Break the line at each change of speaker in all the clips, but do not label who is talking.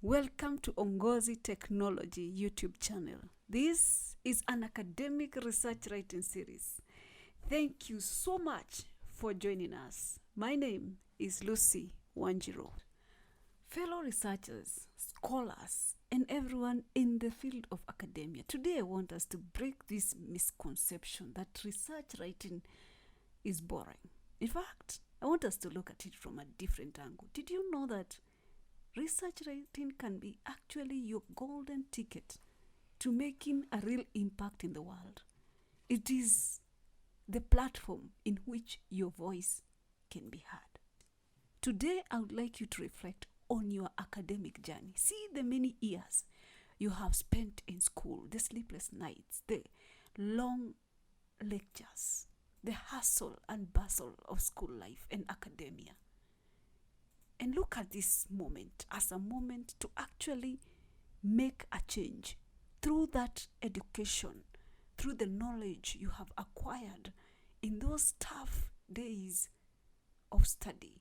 Welcome to Ongozi Technology YouTube channel. This is an academic research writing series. Thank you so much for joining us. My name is Lucy Wanjiro. Fellow researchers, scholars, and everyone in the field of academia, today I want us to break this misconception that research writing is boring. In fact, I want us to look at it from a different angle. Did you know that research writing can be actually your golden ticket to making a real impact in the world? It is the platform in which your voice can be heard. Today, I would like you to reflect on your academic journey. See the many years you have spent in school, the sleepless nights, the long lectures, the hustle and bustle of school life and academia. And look at this moment as a moment to actually make a change through that education, through the knowledge you have acquired in those tough days of study.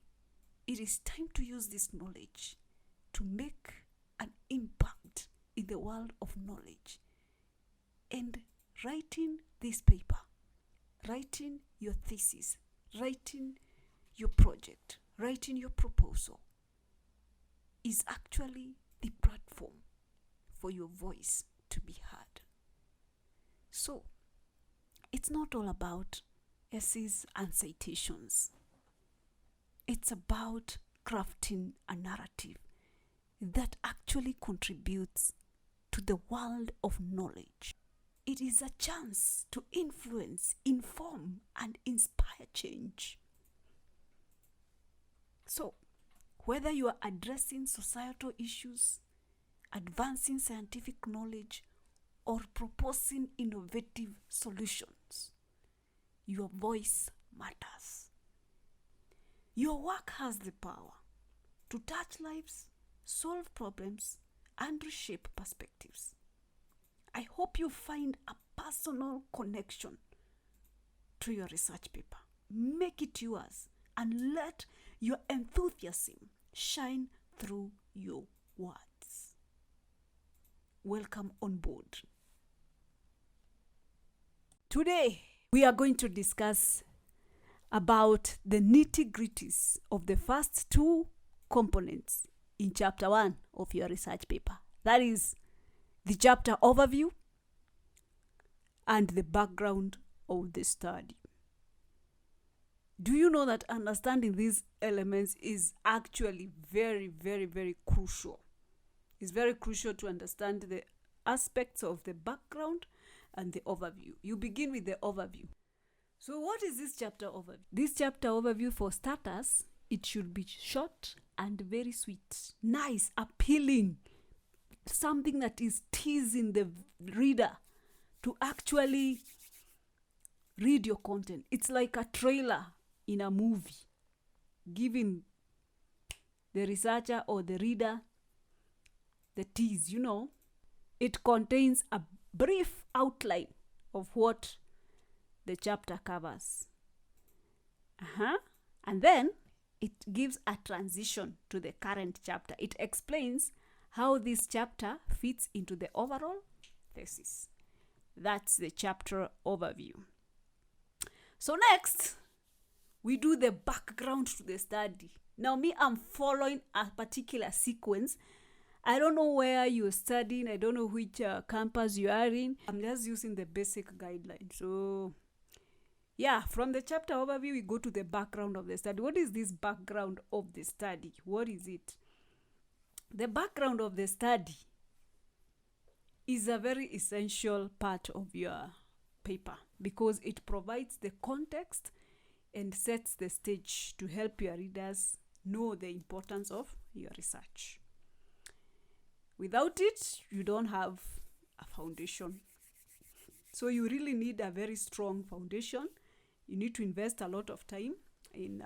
It is time to use this knowledge to make an impact in the world of knowledge. And writing this paper, writing your thesis, writing your project, writing your proposal is actually the platform for your voice to be heard. So, it's not all about essays and citations. It's about crafting a narrative that actually contributes to the world of knowledge. It is a chance to influence, inform, and inspire change. So, whether you are addressing societal issues, advancing scientific knowledge, or proposing innovative solutions, your voice matters. Your work has the power to touch lives, solve problems, and reshape perspectives. I hope you find a personal connection to your research paper. Make it yours and let your enthusiasm shine through your words. Welcome on board. Today, we are going to discuss about the nitty-gritties of the first two components in chapter 1 of your research paper. That is the chapter overview and the background of the study. Do you know that understanding these elements is actually very, very, very crucial? It's very crucial to understand the aspects of the background and the overview. You begin with the overview. So what is this chapter overview? This chapter overview, for starters, it should be short and very sweet, nice, appealing, something that is teasing the reader to actually read your content. It's like a trailer in a movie, giving the researcher or the reader the tease, It contains a brief outline of what the chapter covers. And then it gives a transition to the current chapter. It explains how this chapter fits into the overall thesis. That's the chapter overview. So next, we do the background to the study. Now, I'm following a particular sequence. I don't know where you're studying. I don't know which campus you are in. I'm just using the basic guidelines. So, from the chapter overview, we go to the background of the study. What is this background of the study? What is it? The background of the study is a very essential part of your paper because it provides the context and sets the stage to help your readers know the importance of your research. Without it, you don't have a foundation. So you really need a very strong foundation. You need to invest a lot of time in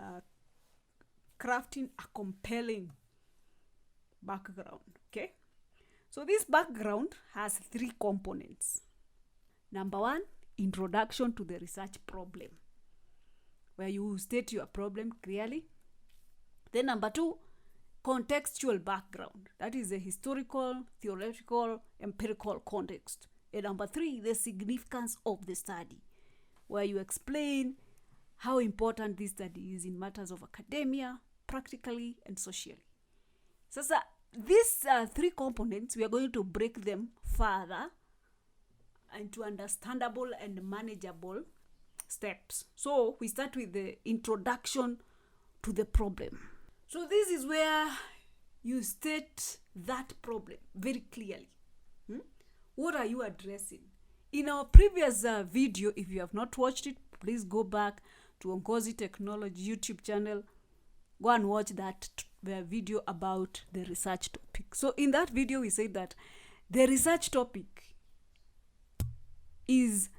crafting a compelling background, okay? So this background has 3 components. Number 1, introduction to the research problem, where you state your problem clearly. Then number 2, contextual background. That is the historical, theoretical, empirical context. And number 3, the significance of the study, where you explain how important this study is in matters of academia, practically, and socially. So these 3 components, we are going to break them further into understandable and manageable steps. So we start with the introduction to the problem. So this is where you state that problem very clearly. What are you addressing? In our previous video, if you have not watched it, please go back to Ongozi Technology YouTube channel. Go and watch that video about the research topic. So in that video, we said that the research topic is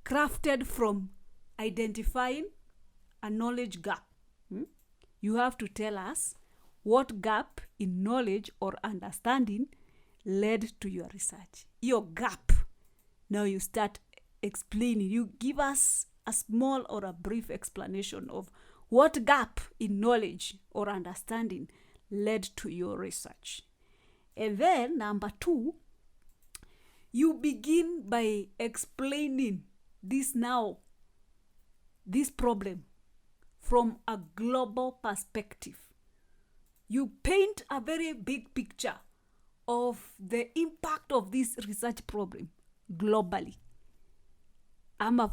crafted from identifying a knowledge gap. You have to tell us what gap in knowledge or understanding led to your research. Your gap. Now you start explaining. You give us a small or a brief explanation of what gap in knowledge or understanding led to your research. And then number 2, you begin by explaining this problem from a global perspective. You paint a very big picture of the impact of this research problem globally.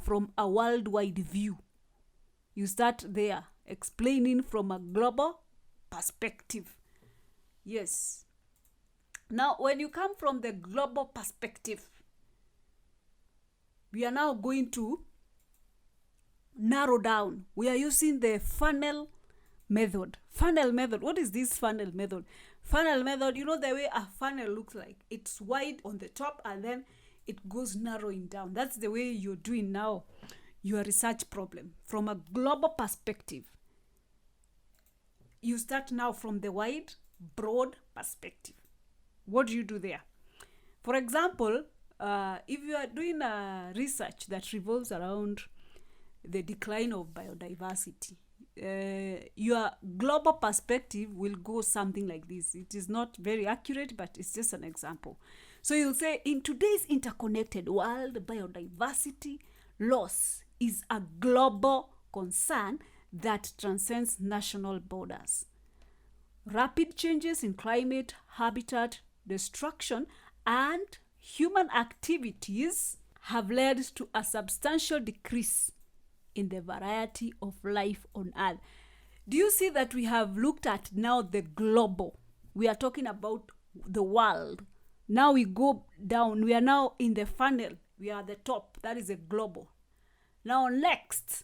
From a worldwide view. You start there explaining from a global perspective. Yes. Now, when you come from the global perspective, we are now going to narrow down. We are using the funnel method. Funnel method. What is this funnel method? Funnel method, you know the way a funnel looks like. It's wide on the top and then it goes narrowing down. That's the way you're doing now your research problem. From a global perspective, you start now from the wide, broad perspective. What do you do there? For example, if you are doing a research that revolves around the decline of biodiversity, your global perspective will go something like this. It is not very accurate, but it's just an example. So you'll say, in today's interconnected world, biodiversity loss is a global concern that transcends national borders. Rapid changes in climate, habitat destruction, and human activities have led to a substantial decrease in the variety of life on Earth. Do you see that we have looked at now the global? We are talking about the world. Now we go down. We are now in the funnel. We are at the top. That is a global. Now next,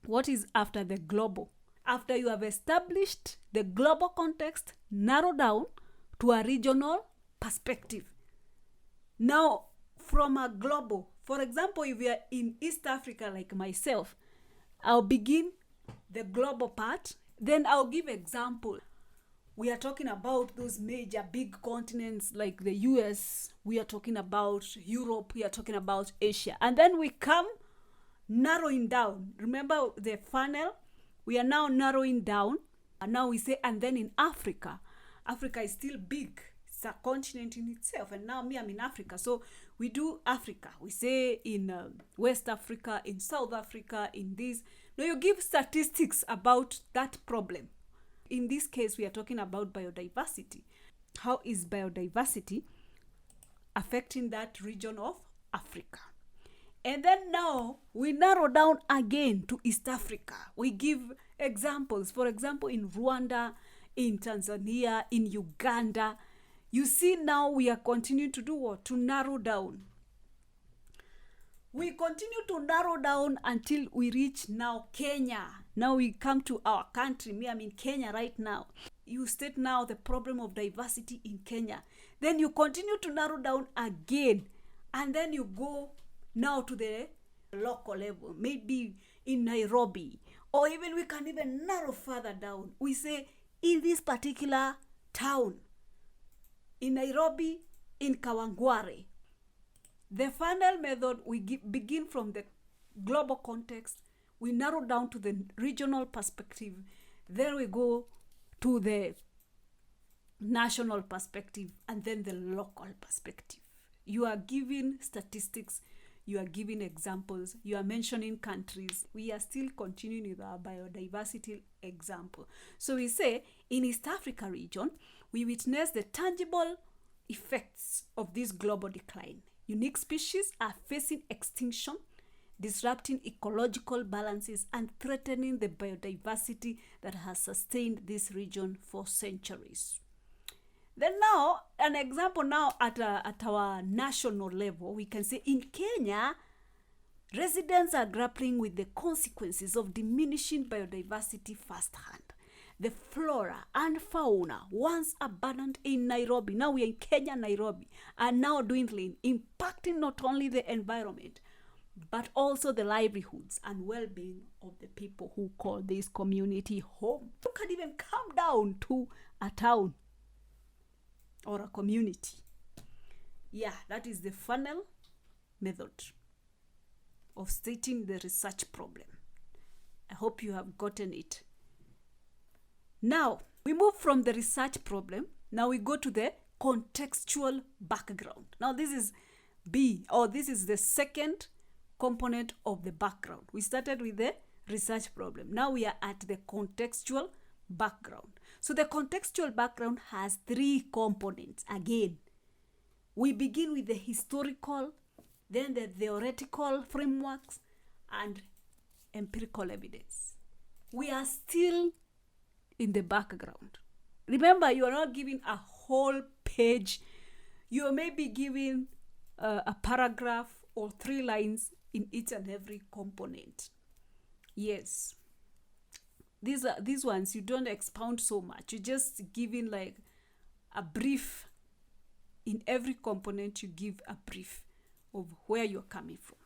what is after the global? After you have established the global context, narrow down to a regional perspective. Now, from a global, for example, if you are in East Africa like myself, I'll begin the global part, then I'll give example. We are talking about those major big continents like the US, we are talking about Europe, we are talking about Asia. And then we come narrowing down. Remember the funnel? We are now narrowing down. And now we say, and then in Africa. Africa is still big. It's a continent in itself. And now I'm in Africa. So we do Africa. We say in West Africa, in South Africa, in this. Now you give statistics about that problem. In this case, we are talking about biodiversity. How is biodiversity affecting that region of Africa? And then now we narrow down again to East Africa. We give examples. For example, in Rwanda, in Tanzania, in Uganda. You see now we are continuing to do what? To narrow down. We continue to narrow down until we reach now Kenya. Now we come to our country. I'm in Kenya right now. You state now the problem of diversity in Kenya. Then you continue to narrow down again. And then you go now to the local level. Maybe in Nairobi. Or even we can even narrow further down. We say in this particular town. In Nairobi, in Kawangware. The funnel method, we begin from the global context. We narrow down to the regional perspective. Then we go to the national perspective and then the local perspective. You are giving statistics, you are giving examples, you are mentioning countries. We are still continuing with our biodiversity example. So we say in East Africa region, we witness the tangible effects of this global decline. Unique species are facing extinction, disrupting ecological balances and threatening the biodiversity that has sustained this region for centuries. Then now, an example now at our national level, we can say in Kenya, residents are grappling with the consequences of diminishing biodiversity firsthand. The flora and fauna, once abundant in Nairobi, now we are in Kenya, Nairobi, are now dwindling, impacting not only the environment, but also the livelihoods and well-being of the people who call this community home. You can even come down to a town or a community. Yeah, that is the funnel method of stating the research problem. I hope you have gotten it. Now, we move from the research problem. Now we go to the contextual background. Now this is B, or this is the second component of the background. We started with the research problem. Now we are at the contextual background. So the contextual background has three components. Again, we begin with the historical, then the theoretical frameworks, and empirical evidence. We are still in the background. Remember, you are not giving a whole page. You may be giving a paragraph or 3 lines in each and every component. Yes. These ones, you don't expound so much. You're just giving like a brief. In every component, you give a brief of where you're coming from.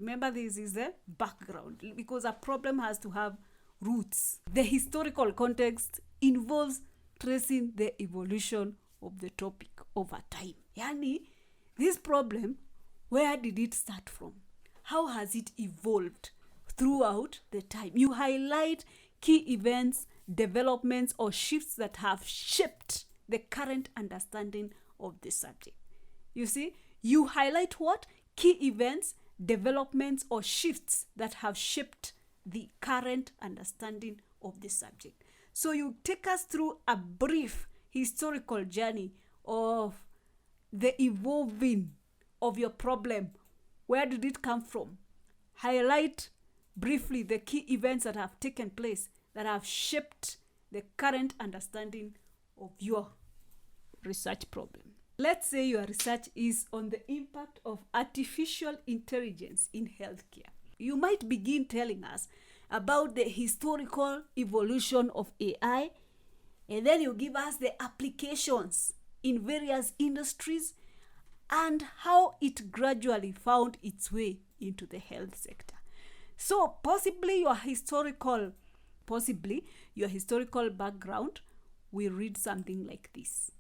Remember, this is the background because a problem has to have roots. The historical context involves tracing the evolution of the topic over time. Yani, this problem, where did it start from? How has it evolved throughout the time? You highlight key events, developments, or shifts that have shaped the current understanding of the subject. You see, you highlight what? Key events, developments, or shifts that have shaped the current understanding of the subject. So you take us through a brief historical journey of the evolving of your problem. Where did it come from? Highlight briefly the key events that have taken place that have shaped the current understanding of your research problem. Let's say your research is on the impact of artificial intelligence in healthcare. You might begin telling us about the historical evolution of AI, and then you give us the applications in various industries and how it gradually found its way into the health sector. So possibly your historical background will read something like this.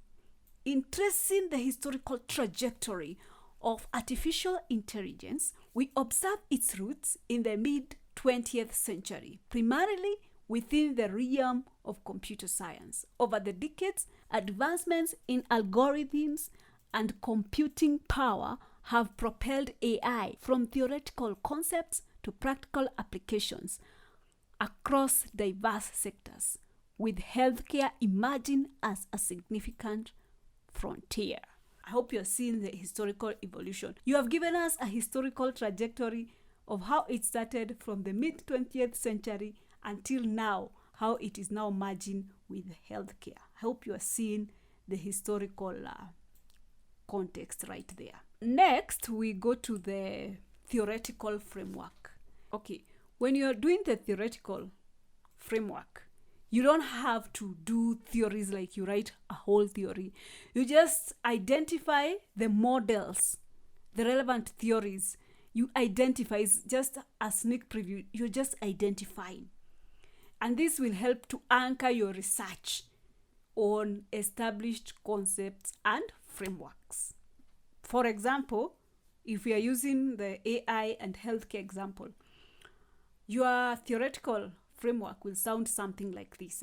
In tracing the historical trajectory of artificial intelligence, we observe its roots in the mid-20th century, primarily within the realm of computer science. Over the decades, advancements in algorithms and computing power have propelled AI from theoretical concepts to practical applications across diverse sectors, with healthcare emerging as a significant frontier. I hope you're seeing the historical evolution. You have given us a historical trajectory of how it started from the mid-20th century until now, how it is now merging with healthcare. I hope you are seeing the historical context right there. Next, we go to the theoretical framework. Okay, when you're doing the theoretical framework, you don't have to do theories like you write a whole theory. You just identify the models, the relevant theories. You identify, it's just a sneak preview. You're just identifying. And this will help to anchor your research on established concepts and frameworks. For example, if we are using the AI and healthcare example, your theoretical framework will sound something like this.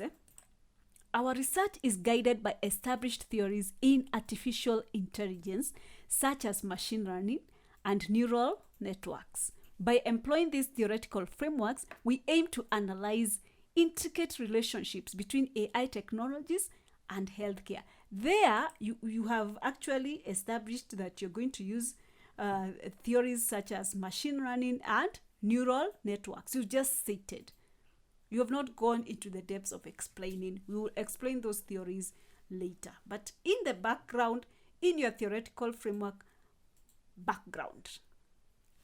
Our research is guided by established theories in artificial intelligence, such as machine learning and neural networks. By employing these theoretical frameworks, we aim to analyze intricate relationships between AI technologies and healthcare. There, you have actually established that you're going to use theories such as machine learning and neural networks. You just stated. You have not gone into the depths of explaining. We will explain those theories later. But in the background, in your theoretical framework background,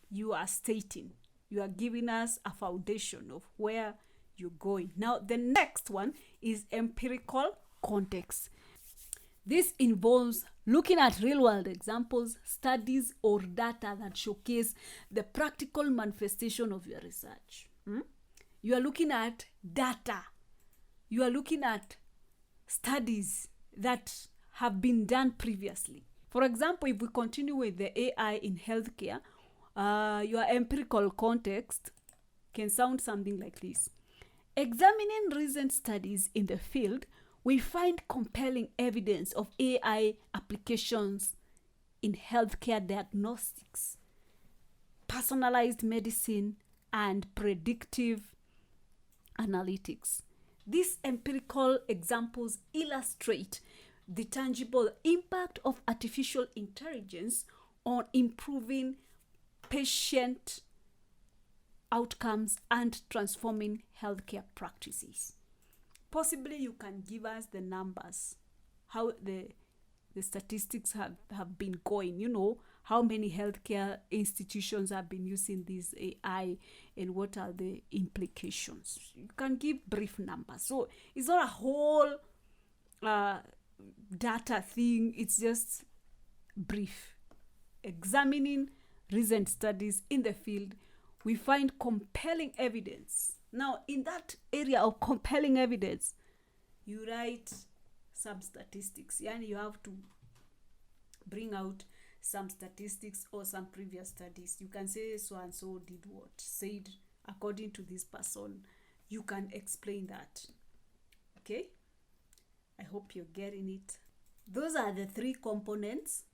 you are stating, you are giving us a foundation of where you're going. Now, the next one is empirical context. This involves looking at real-world examples, studies, or data that showcase the practical manifestation of your research. You are looking at data. You are looking at studies that have been done previously. For example, if we continue with the AI in healthcare, your empirical context can sound something like this. Examining recent studies in the field, we find compelling evidence of AI applications in healthcare diagnostics, personalized medicine, and predictive analytics. These empirical examples illustrate the tangible impact of artificial intelligence on improving patient outcomes and transforming healthcare practices. Possibly you can give us the numbers, how the statistics have been going, how many healthcare institutions have been using this AI and what are the implications. You can give brief numbers. So it's not a whole data thing, it's just brief. Examining recent studies in the field, we find compelling evidence. Now, in that area of compelling evidence, you write some statistics. Yani you have to bring out some statistics or some previous studies. You can say so and so did what, said according to this person. You can explain that. Okay? I hope you're getting it. Those are the three components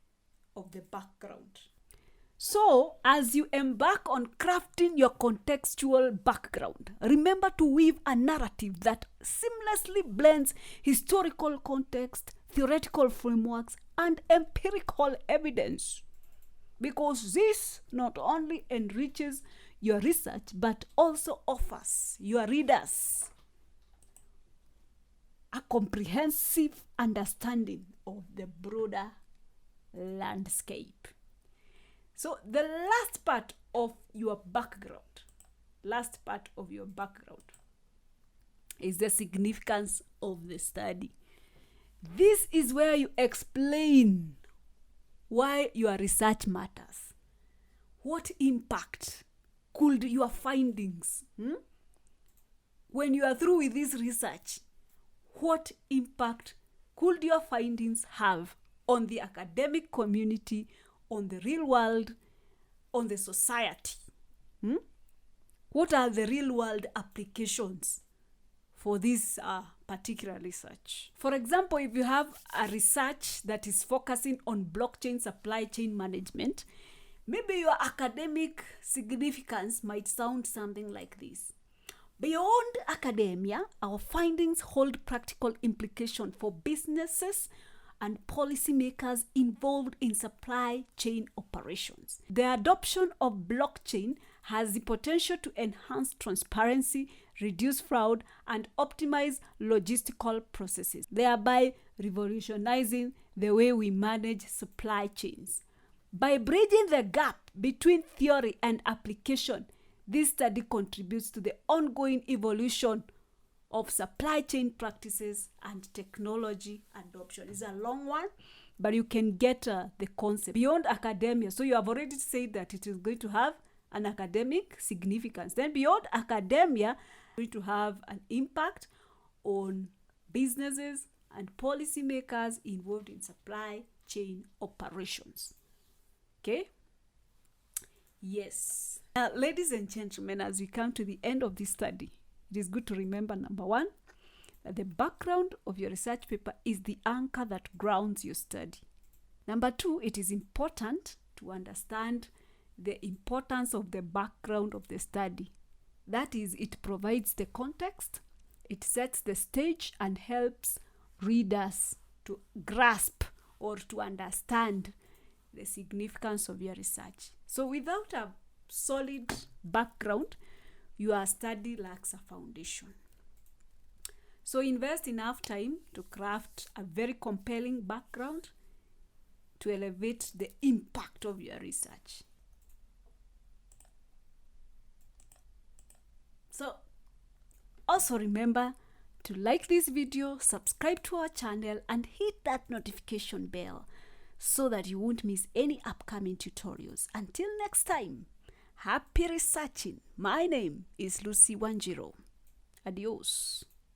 of the background. So, as you embark on crafting your contextual background, remember to weave a narrative that seamlessly blends historical context, theoretical frameworks, and empirical evidence. Because this not only enriches your research, but also offers your readers a comprehensive understanding of the broader landscape. So the last part of your background is the significance of the study. This is where you explain why your research matters. What impact could your findings, when you are through with this research, what impact could your findings have on the academic community, on the real world, on the society? What are the real world applications for this particular research? For example, if you have a research that is focusing on blockchain supply chain management, maybe your academic significance might sound something like this. Beyond academia, our findings hold practical implications for businesses and policymakers involved in supply chain operations. The adoption of blockchain has the potential to enhance transparency, reduce fraud, and optimize logistical processes, thereby revolutionizing the way we manage supply chains. By bridging the gap between theory and application, this study contributes to the ongoing evolution of supply chain practices and technology adoption. It's a long one, but you can get the concept. Beyond academia, so you have already said that it is going to have an academic significance. Then beyond academia, it's going to have an impact on businesses and policymakers involved in supply chain operations. Okay? Yes. Now, ladies and gentlemen, as we come to the end of this study, it is good to remember, number one, The background of your research paper is the anchor that grounds your study. Number 2, it is important to understand the importance of the background of the study. That is, it provides the context, it sets the stage, and helps readers to grasp or to understand the significance of your research. So without a solid background, your study lacks a foundation. So invest enough time to craft a very compelling background to elevate the impact of your research. So also remember to like this video, subscribe to our channel, and hit that notification bell so that you won't miss any upcoming tutorials. Until next time, happy researching. My name is Lucy Wanjiru. Adios.